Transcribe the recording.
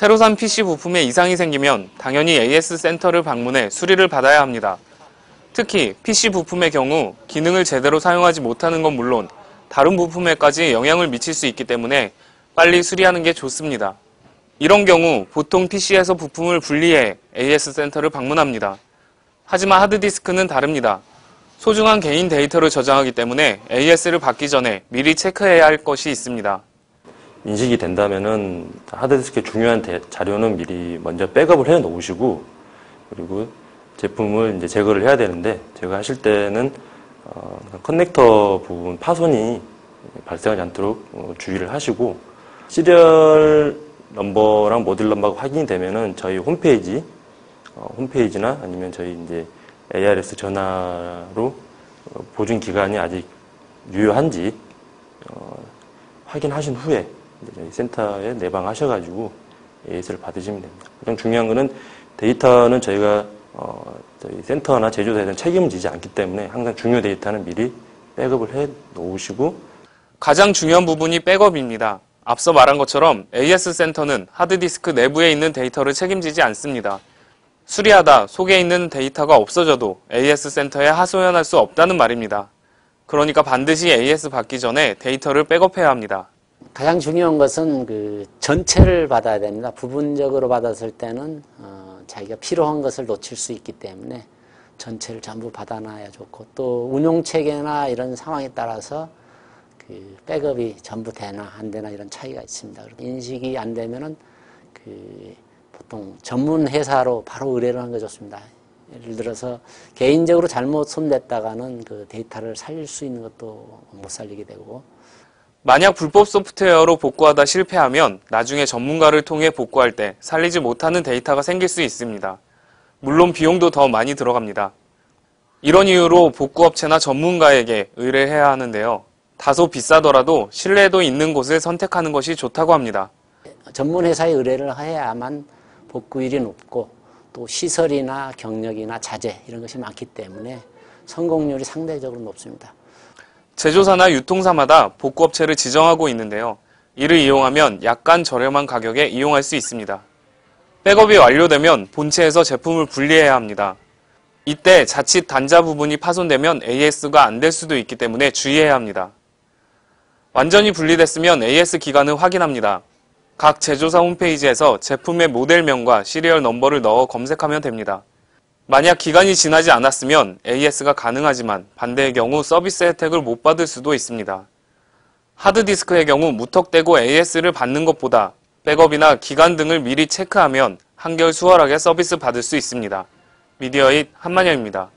새로 산 PC 부품에 이상이 생기면 당연히 AS 센터를 방문해 수리를 받아야 합니다. 특히 PC 부품의 경우 기능을 제대로 사용하지 못하는 건 물론 다른 부품에까지 영향을 미칠 수 있기 때문에 빨리 수리하는 게 좋습니다. 이런 경우 보통 PC에서 부품을 분리해 AS 센터를 방문합니다. 하지만 하드디스크는 다릅니다. 소중한 개인 데이터를 저장하기 때문에 AS를 받기 전에 미리 체크해야 할 것이 있습니다. 인식이 된다면은 하드디스크의 중요한 자료는 미리 먼저 백업을 해 놓으시고, 그리고 제품을 이제 제거를 해야 되는데, 제거하실 때는 커넥터 부분 파손이 발생하지 않도록 주의를 하시고, 시리얼 넘버랑 모듈 넘버가 확인이 되면은 저희 홈페이지나 아니면 저희 이제 ARS 전화로 보증 기간이 아직 유효한지 확인하신 후에 저희 센터에 내방하셔가지고 AS를 받으시면 됩니다. 가장 중요한 거는 데이터는 저희가 저희 센터나 제조사에서는 책임을 지지 않기 때문에 항상 중요 데이터는 미리 백업을 해 놓으시고, 가장 중요한 부분이 백업입니다. 앞서 말한 것처럼 AS 센터는 하드디스크 내부에 있는 데이터를 책임지지 않습니다. 수리하다 속에 있는 데이터가 없어져도 AS 센터에 하소연할 수 없다는 말입니다. 그러니까 반드시 AS 받기 전에 데이터를 백업해야 합니다. 가장 중요한 것은 전체를 받아야 됩니다. 부분적으로 받았을 때는 자기가 필요한 것을 놓칠 수 있기 때문에 전체를 전부 받아놔야 좋고, 또 운용체계나 이런 상황에 따라서 백업이 전부 되나 안 되나 이런 차이가 있습니다. 인식이 안 되면은 보통 전문 회사로 바로 의뢰를 하는 게 좋습니다. 예를 들어서 개인적으로 잘못 손댔다가는 그 데이터를 살릴 수 있는 것도 못 살리게 되고, 만약 불법 소프트웨어로 복구하다 실패하면 나중에 전문가를 통해 복구할 때 살리지 못하는 데이터가 생길 수 있습니다. 물론 비용도 더 많이 들어갑니다. 이런 이유로 복구업체나 전문가에게 의뢰해야 하는데요. 다소 비싸더라도 신뢰도 있는 곳을 선택하는 것이 좋다고 합니다. 전문 회사에 의뢰를 해야만 복구율이 높고, 또 시설이나 경력이나 자재 이런 것이 많기 때문에 성공률이 상대적으로 높습니다. 제조사나 유통사마다 복구업체를 지정하고 있는데요. 이를 이용하면 약간 저렴한 가격에 이용할 수 있습니다. 백업이 완료되면 본체에서 제품을 분리해야 합니다. 이때 자칫 단자 부분이 파손되면 AS가 안 될 수도 있기 때문에 주의해야 합니다. 완전히 분리됐으면 AS 기간을 확인합니다. 각 제조사 홈페이지에서 제품의 모델명과 시리얼 넘버를 넣어 검색하면 됩니다. 만약 기간이 지나지 않았으면 AS가 가능하지만 반대의 경우 서비스 혜택을 못 받을 수도 있습니다. 하드디스크의 경우 무턱대고 AS를 받는 것보다 백업이나 기간 등을 미리 체크하면 한결 수월하게 서비스 받을 수 있습니다. 미디어잇 한만영입니다.